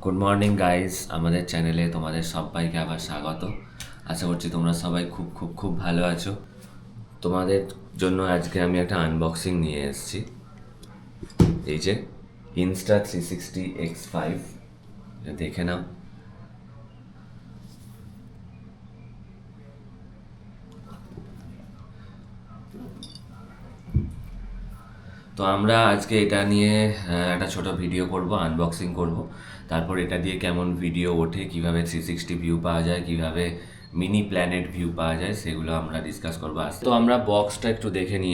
Good morning guys, আমাদের চ্যানেলে তোমাদের সবাইকে আবার স্বাগত। আশা করছি তোমরা সবাই খুব খুব খুব ভালো আছো। তোমাদের জন্য আজকে আমি একটা আনবক্সিং নিয়ে এসেছি। এই যে Insta360X5, দেখে নাও। তো আমরা আজকে এটা নিয়ে একটা ছোট ভিডিও করব, আনবক্সিং করব। তারপর এটা দিয়ে কেমন ভিডিও ওঠে, কিভাবে 360 ভিউ পাওয়া যায়, কিভাবে মিনি প্ল্যানেট ভিউ পাওয়া যায়, সেগুলো আমরা ডিসকাস করবো আজকে। তো আমরা বক্সটা একটু দেখে নিই।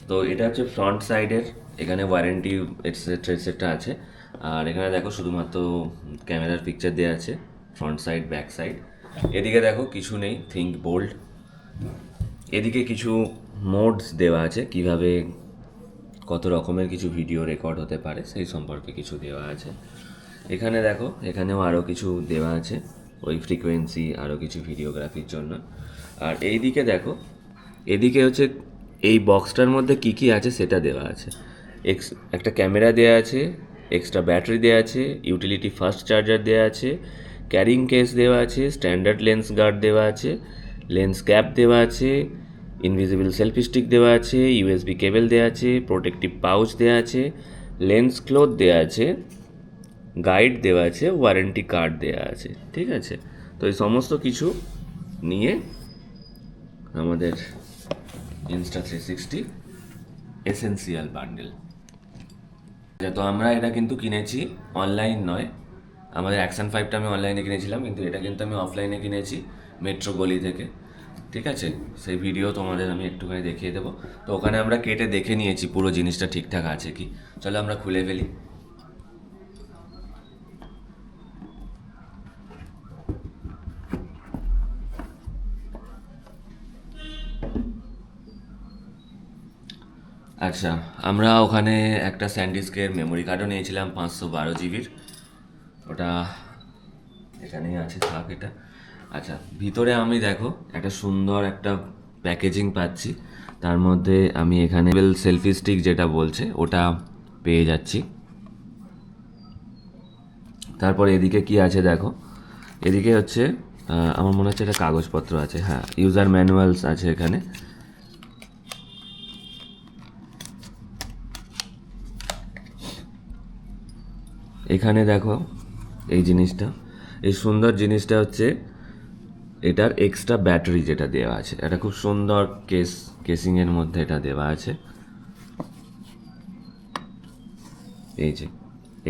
তো এটা হচ্ছে ফ্রন্ট সাইডের, এখানে ওয়ারেন্টি এটসেট্রা এটসেট্রা আছে। আর এখানে দেখো শুধুমাত্র ক্যামেরার পিকচার দেওয়া আছে, ফ্রন্ট সাইড ব্যাক সাইড। এদিকে দেখো কিছু নেই, থিঙ্ক বোল্ড। এদিকে কিছু মোডস দেওয়া আছে, কিভাবে কত রকমের কিছু ভিডিও রেকর্ড হতে পারে সেই সম্পর্কে কিছু দেওয়া আছে। এখানে দেখো, এখানেও আরও কিছু দেওয়া আছে, ওই ফ্রিকোয়েন্সি, আরও কিছু ভিডিওগ্রাফির জন্য। আর এই দিকে দেখো, এদিকে হচ্ছে এই বক্সটার মধ্যে কি কি আছে সেটা দেওয়া আছে। একটা ক্যামেরা দেওয়া আছে, এক্সট্রা ব্যাটারি দেওয়া আছে, ইউটিলিটি ফাস্ট চার্জার দেওয়া আছে, ক্যারিং কেস দেওয়া আছে, স্ট্যান্ডার্ড লেন্স গার্ড দেওয়া আছে, লেন্স ক্যাপ দেওয়া আছে, ইনভিজিবল সেলফি স্টিক দেওয়া আছে, ইউএসবি কেবল দেওয়া আছে, প্রোটেক্টিভ পাউচ দেওয়া আছে, লেন্স ক্লথ দেওয়া আছে, গাইড দেওয়া আছে, ওয়ারেন্টি কার্ড দেওয়া আছে। ঠিক আছে, তো এই সমস্ত কিছু নিয়ে আমাদের Insta360 এসেন্সিয়াল বান্ডেল। তো আমরা এটা কিন্তু কিনেছি অনলাইন নয়, আমাদের অ্যাকশন 5টা আমি অনলাইনে কিনেছিলাম, কিন্তু এটা কিন্তু আমি অফলাইনে কিনেছি মেট্রো গলি থেকে। ঠিক আছে, সেই ভিডিও তোমাদের আমি একটুখানি দেখিয়ে দেবো। তো ওখানে আমরা কেটে দেখে নিয়েছি পুরো জিনিসটা ঠিকঠাক আছে কি। চলো আমরা খুলে ফেলি। আচ্ছা, আমরা ওখানে একটা স্যান্ডিস্কের মেমোরি কার্ডও নিয়েছিলাম 512 জিবির। ওটা এখানেই আছে, থাক এটা। আচ্ছা, ভিতরে আমি দেখো একটা সুন্দর একটা প্যাকেজিং পাচ্ছি। তার মধ্যে আমি এখানে সেলফি স্টিক যেটা বলছে ওটা পেয়ে যাচ্ছি। তারপর এদিকে কি আছে দেখো, এদিকে হচ্ছে আমার মনে হচ্ছে একটা কাগজপত্র আছে, হ্যাঁ, ইউজার ম্যানুয়ালস আছে এখানে। এখানে দেখো এই জিনিসটা, এই সুন্দর জিনিসটা হচ্ছে এটার এক্সট্রা ব্যাটারি যেটা দেওয়া আছে। এটা খুব সুন্দর কেসিংয়ের মধ্যে এটা দেওয়া আছে। এই যে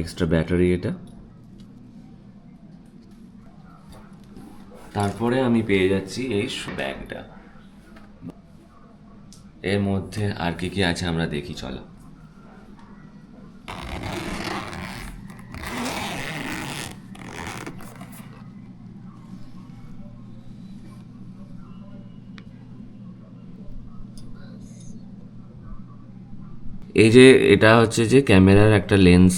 এক্সট্রা ব্যাটারি এটা। তারপরে আমি পেয়ে যাচ্ছি এই ব্যাগটা। এর মধ্যে আর কি কি আছে আমরা দেখি, চলো। এই যে এটা হচ্ছে যে ক্যামেরার একটা লেন্স,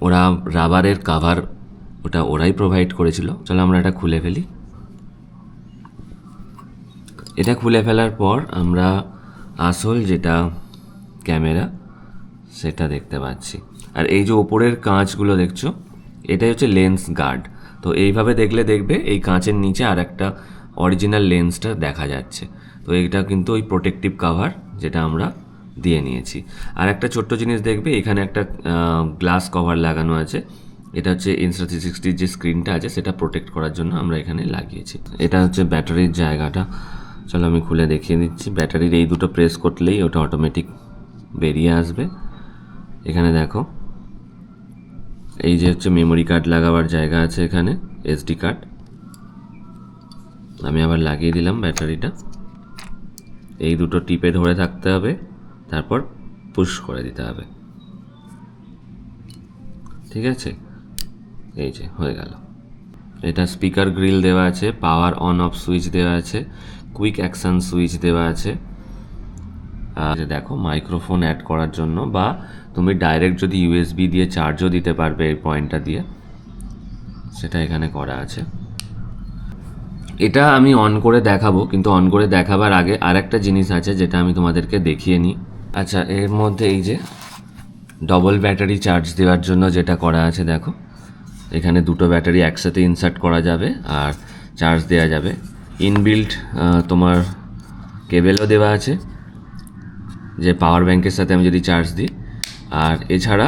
ওরা রাবারের কাভার ওটা ওরাই প্রোভাইড করেছিল। চলো আমরা এটা খুলে ফেলি। এটা খুলে ফেলার পর আমরা আসল যেটা ক্যামেরা সেটা দেখতে পাচ্ছি। আর এই যে ওপরের কাঁচগুলো দেখছো, এটাই হচ্ছে লেন্স গার্ড। তো এইভাবে দেখলে দেখবে এই কাঁচের নিচে আর একটা অরিজিনাল লেন্সটা দেখা যাচ্ছে। তো এইটা কিন্তু ওই প্রোটেক্টিভ কাভার যেটা আমরা দিয়ে নিয়েছি। আর একটা ছোট্ট জিনিস দেখবে, এখানে একটা গ্লাস কভার লাগানো আছে। এটা হচ্ছে Insta360 যে স্ক্রিনটা আছে সেটা প্রোটেক্ট করার জন্য আমরা এখানে লাগিয়েছি। এটা হচ্ছে ব্যাটারির জায়গাটা। চলো আমি খুলে দেখিয়ে দিচ্ছি। ব্যাটারির এই দুটো প্রেস করলেই ওটা অটোমেটিক বেরিয়ে আসবে। এখানে দেখো, এই যে হচ্ছে মেমোরি কার্ড লাগাবার জায়গা আছে এখানে, এসডি কার্ড। আমি আবার লাগিয়ে দিলাম ব্যাটারিটা। এই দুটো টিপে ধরে থাকতে হবে, তারপর পুশ করে দিতে হবে। ঠিক আছে, এই যে হয়ে গেল। এটা স্পিকার গ্রিল দেওয়া আছে, পাওয়ার অন অফ সুইচ দেওয়া আছে, কুইক অ্যাকশন সুইচ দেওয়া আছে। আর দেখো মাইক্রোফোন অ্যাড করার জন্য, বা তুমি ডাইরেক্ট যদি ইউএসবি দিয়ে চার্জও দিতে পারবে এই পয়েন্টটা দিয়ে, সেটা এখানে করা আছে। এটা আমি অন করে দেখাবো, কিন্তু অন করে দেখাবার আগে আর একটা জিনিস আছে যেটা আমি তোমাদেরকে দেখিয়ে নিই। আচ্ছা, এর মধ্যে এই যে ডবল ব্যাটারি চার্জ দেওয়ার জন্য যেটা করা আছে দেখো, এখানে দুটো ব্যাটারি একসাথে ইনসার্ট করা যাবে আর চার্জ দেওয়া যাবে। ইনবিল্ট তোমার কেবেলও দেওয়া আছে, যে পাওয়ার ব্যাংকের সাথে আমি যদি চার্জ দিই। আর এছাড়া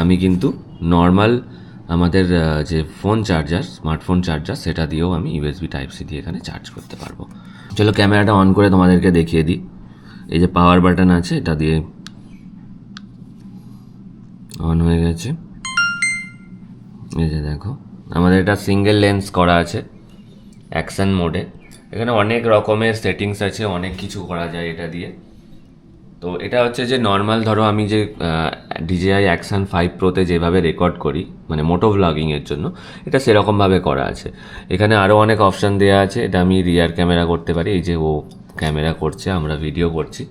আমি কিন্তু নর্মাল আমাদের যে ফোন চার্জার, স্মার্টফোন চার্জার, সেটা দিয়েও আমি ইউএসবি টাইপ সি দিয়ে এখানে চার্জ করতে পারবো। চলো ক্যামেরাটা অন করে তোমাদেরকে দেখিয়ে দিই। এই যে পাওয়ার বাটন আছে, এটা দিয়ে অন হয়ে গেছে। এই যে দেখো, আমাদের এটা সিঙ্গেল লেন্স করা আছে অ্যাকশন মোডে। এখানে অনেক রকমের সেটিংস আছে, অনেক কিছু করা যায় এটা দিয়ে। তো এটা হচ্ছে যে নর্মাল, ধরো আমি যে DJI অ্যাকশন 5 প্রোতে যেভাবে রেকর্ড করি, মানে মোটো ভ্লগিংয়ের জন্য, এটা সেরকমভাবে করা আছে। এখানে আরও অনেক অপশান দেওয়া আছে। এটা আমি রিয়ার ক্যামেরা করতে পারি, এই যে ও ক্যামেরা করছে, আমরা ভিডিও করছি।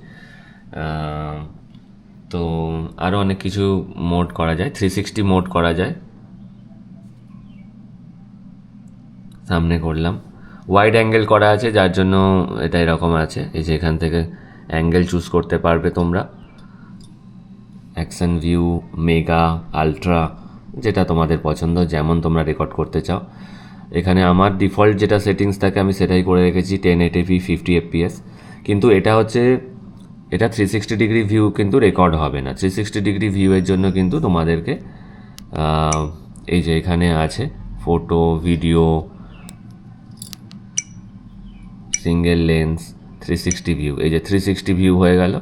তো আরও অনেক কিছু মোড করা যায়, 360 মোড করা যায়। সামনে করলাম, ওয়াইড অ্যাঙ্গেল করা আছে, যার জন্য এটা এরকম আছে। এই যে এখান থেকে অ্যাঙ্গেল চুজ করতে পারবে তোমরা, অ্যাকশন ভিউ, মেগা, আলট্রা, যেটা তোমাদের পছন্দ, যেমন তোমরা রেকর্ড করতে চাও। এখানে আমার ডিফল্ট যেটা সেটিংস থাকে আমি সেটাই করে রেখেছি, 1080p 50 fps। কিন্তু এটা হচ্ছে, এটা 360 ডিগ্রি ভিউ কিন্তু রেকর্ড হবে না। 360 ডিগ্রি ভিউয়ের জন্য কিন্তু তোমাদেরকে এই যে এখানে আছে photo, video, single lens, 360 view. এই যে 360 ভিউ হয়ে গেল।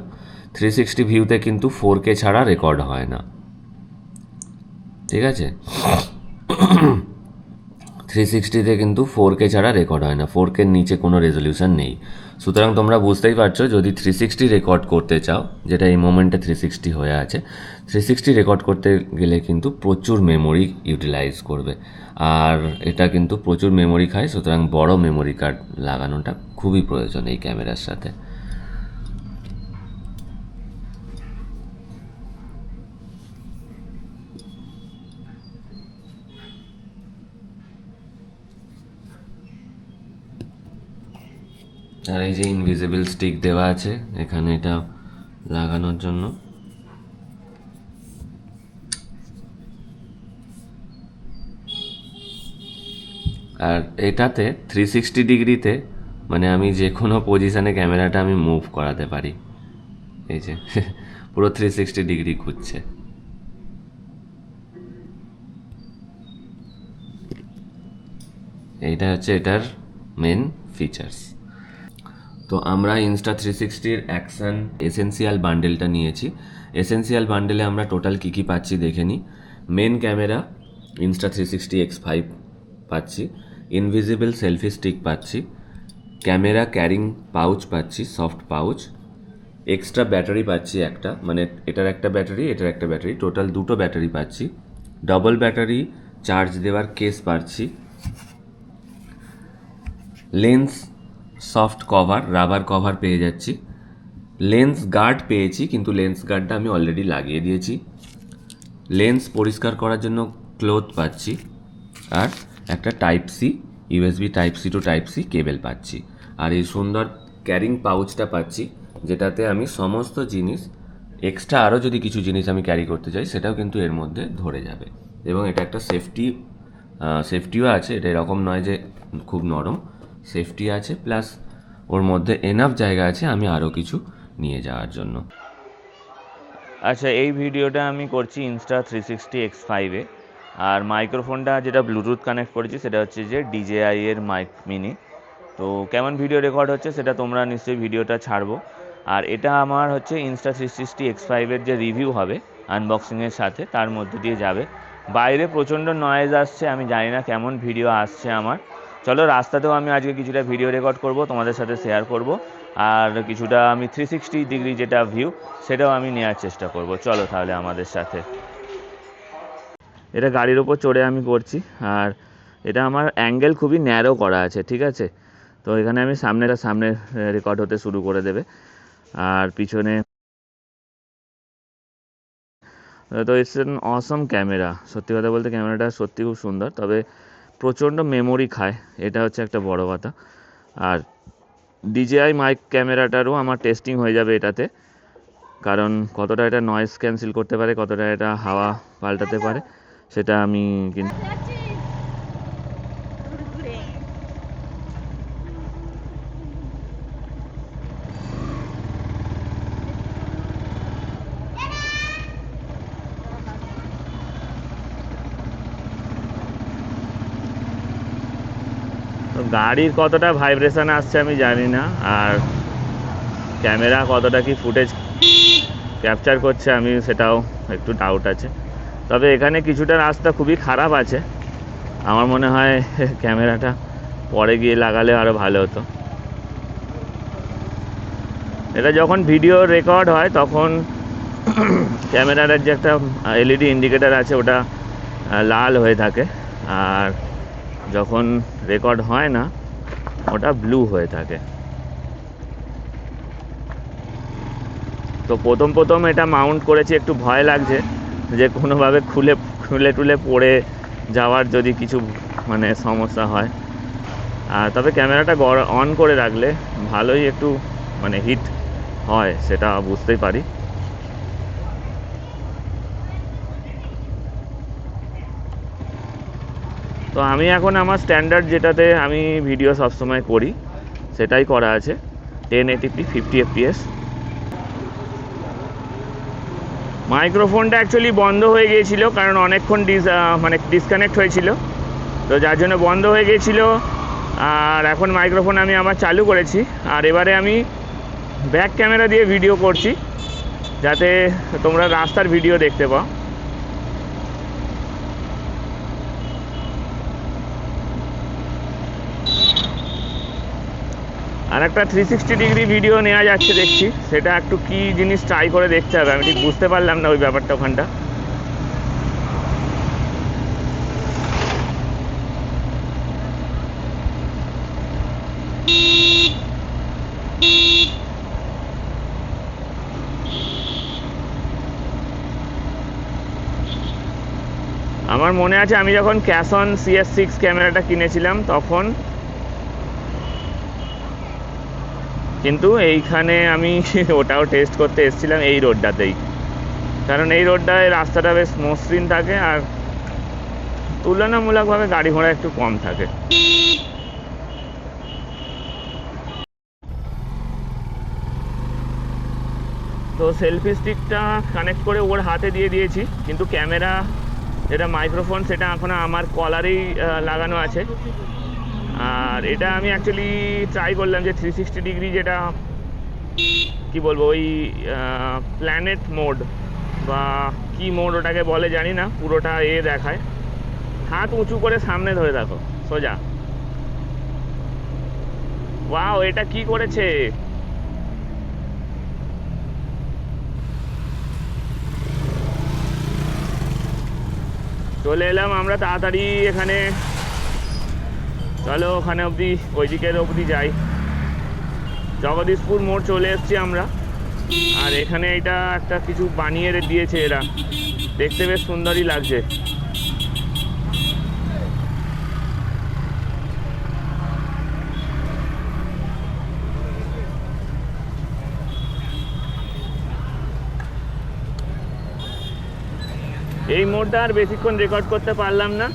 360 ভিউতে কিন্তু 4K ছাড়া রেকর্ড হয় না, ঠিক আছে? 360তে কিন্তু 4K ছাড়া রেকর্ড হয় না, 4K নিচে কোনো রেজলিউশন নেই। সুতরাং তোমরা বুঝতেই পারছো, যদি 360 রেকর্ড করতে চাও, যেটা এই মোমেন্টে 360 হয়ে আছে, 360 রেকর্ড করতে গেলে কিন্তু প্রচুর মেমোরি ইউটিলাইজ করবে, আর এটা কিন্তু প্রচুর মেমোরি খায়। সুতরাং বড় মেমোরি কার্ড লাগানোটা খুবই প্রয়োজন এই ক্যামেরার সাথে। আর এই যে ইনভিজিবল স্টিক দেওয়া আছে এখানে, এটা লাগানোর জন্য। আর এটাতে 360 ডিগ্রিতে, মানে আমি যে কোনো পজিশানে ক্যামেরাটা আমি মুভ করাতে পারি। এই যে পুরো 360 ডিগ্রি ঘুরছে। এইটা হচ্ছে এটার মেন ফিচার্স। তো আমরা Insta360-র অ্যাকশন এসেন্সিয়াল বান্ডেলটা নিয়েছি। এসেন্সিয়াল বান্ডেলে আমরা টোটাল কী কী পাচ্ছি দেখে নিই। মেন ক্যামেরা Insta360 X5 পাচ্ছি, ইনভিজিবল সেলফি স্টিক পাচ্ছি, ক্যামেরা ক্যারিং পাউচ পাচ্ছি, সফট পাউচ, এক্সট্রা ব্যাটারি পাচ্ছি একটা, মানে এটার একটা ব্যাটারি, এটার একটা ব্যাটারি, টোটাল দুটো ব্যাটারি পাচ্ছি, ডবল ব্যাটারি চার্জ দেওয়ার কেস পাচ্ছি, lens soft cover, rubber cover পেয়ে যাচ্ছি, লেন্স গার্ড পেয়েছি, কিন্তু লেন্স গার্ডটা আমি অলরেডি লাগিয়ে দিয়েছি, লেন্স পরিষ্কার করার জন্য ক্লথ পাচ্ছি, আর একটা type C, USB type C to type C cable পাচ্ছি। আর এই সুন্দর ক্যারিং পাউচটা পাচ্ছি, যেটাতে আমি সমস্ত জিনিস, এক্সট্রা আরও যদি কিছু জিনিস আমি ক্যারি করতে চাই সেটাও কিন্তু এর মধ্যে ধরে যাবে। এবং এটা একটা সেফটিও আছে, এটা এরকম নয় যে খুব নরম, সেফটি আছে, প্লাস ওর মধ্যে এনাফ জায়গা আছে আমি আরও কিছু নিয়ে যাওয়ার জন্য। আচ্ছা, এই ভিডিওটা আমি করছি Insta360 X5-এ, আর মাইক্রোফোনটা যেটা ব্লুটুথ কানেক্ট করেছি সেটা হচ্ছে যে DJI এর মাইক মিনি। তো কেমন ভিডিও রেকর্ড হচ্ছে সেটা তোমরা নিশ্চয়ই ভিডিওটা ছাড়বো। আর এটা আমার হচ্ছে Insta360 X5-এর যে রিভিউ হবে আনবক্সিংয়ের সাথে, তার মধ্যে দিয়ে যাবে। বাইরে প্রচণ্ড নয়েজ আসছে, আমি জানি না কেমন ভিডিও আসছে আমার। চলো, রাস্তাতেও আমি আজকে কিছুটা ভিডিও রেকর্ড করব, তোমাদের সাথে শেয়ার করব, আর কিছুটা আমি 360 ডিগ্রি যেটা ভিউ সেটাও আমি নেওয়ার চেষ্টা করব। চলো তাহলে আমাদের সাথে। এটা গাড়ির ওপর চড়ে আমি করছি, আর এটা আমার অ্যাঙ্গেল খুবই ন্যারো করা আছে, ঠিক আছে? তো এখানে আমি সামনে রেকর্ড হতে শুরু করে দেবে, আর পিছনে তো ইটস এন অসম ক্যামেরা। সত্যি কথা বলতে ক্যামেরাটা সত্যি খুব সুন্দর, তবে প্রচণ্ড মেমোরি খায়, এটা হচ্ছে একটা বড় কথা। আর DJI মাইক ক্যামেরাটারও আমার টেস্টিং হয়ে যাবে এটাতে, কারণ কতটা এটা নয়েজ ক্যান্সেল করতে পারে, কতটা এটা হাওয়া পাল্টাতে পারে, সেটা আমি কিন্তু গাড়ির কতটা ভাইব্রেশন আসছে আমি জানি না, আর ক্যামেরা কতটা কি ফুটেজ ক্যাপচার করছে আমি সেটাও একটু ডাউট আছে। তবে এখানে কিছুটা রাস্তা খুবই খারাপ আছে, আমার মনে হয় ক্যামেরাটা পরে গিয়ে লাগালে আরও ভালো হতো। এটা যখন ভিডিও রেকর্ড হয় তখন ক্যামেরার যে একটা এলইডি ইন্ডিকেটার আছে ওটা লাল হয়ে থাকে, আর যখন রেকর্ড হয় না ওটা ব্লু হয়ে থাকে। তো প্রথম এটা মাউন্ট করেছি, একটু ভয় লাগছে যে কোনোভাবে খুলে টুলে পড়ে যাওয়ার যদি কিছু মানে সমস্যা হয়। তবে ক্যামেরাটা অন করে রাখলে ভালোই একটু মানে হিট হয়, সেটা বুঝতেই পারি। তো আমি এখন আমার স্ট্যান্ডার্ড যেটাতে আমি ভিডিও সবসময় করি সেটাই করা আছে, 1080p 50 fps। মাইক্রোফোনটা অ্যাকচুয়ালি বন্ধ হয়ে গিয়েছিল, কারণ অনেকক্ষণ ডিসকানেক্ট হয়েছিল, তো যার জন্য বন্ধ হয়ে গিয়েছিল। আর এখন মাইক্রোফোন আমি আবার চালু করেছি, আর এবারে আমি ব্যাক ক্যামেরা দিয়ে ভিডিও করছি যাতে তোমরা রাস্তার ভিডিও দেখতে পাও। আর একটা 360 ডিগ্রি ভিডিও নেওয়া যাচ্ছে দেখছি, সেটা একটু কী জিনিস ট্রাই করে দেখতে হবে, আমি ঠিক বুঝতে পারলাম না ওই ব্যাপারটা ওখানটা। আমার মনে আছে আমি যখন ক্যাসন CS6 ক্যামেরাটা কিনেছিলাম তখন কিন্তু এইখানে আমি ওটাও টেস্ট করতে এসেছিলাম এই রোডটাতেই, কারণ এই রোডটায় রাস্তাটা বেশ মসৃণ থাকে আর তুলনামূলকভাবে গাড়ি ঘোড়া একটু কম থাকে। তো সেলফি স্টিকটা কানেক্ট করে ওর হাতে দিয়ে দিয়েছি, কিন্তু ক্যামেরা যেটা মাইক্রোফোন সেটা এখন আমার কলারেই লাগানো আছে। আর এটা আমি অ্যাকচুয়ালি ট্রাই করলাম যে 360 ডিগ্রি যেটা কি বলবো ওই প্ল্যানেট মোড বা কি মোড ওটাকে বলে জানি না, পুরোটা দেখায়। হাত উঁচু করে সামনে ধরে দেখো সোজা। ওয়াও, এটা কি করেছে! চলে এলাম আমরা তাড়াতাড়ি এখানে, চলো ওখানে অবধি, ওই দিকের অবধি যাই। জগদীশপুর মোড় চলে এসেছি আমরা, আর এখানে এটা একটা কিছু বানিয়ে দিয়েছে এরা, দেখতে বেশ সুন্দরই লাগছে। এই মোড়টা আর বেশিক্ষণ রেকর্ড করতে পারলাম না,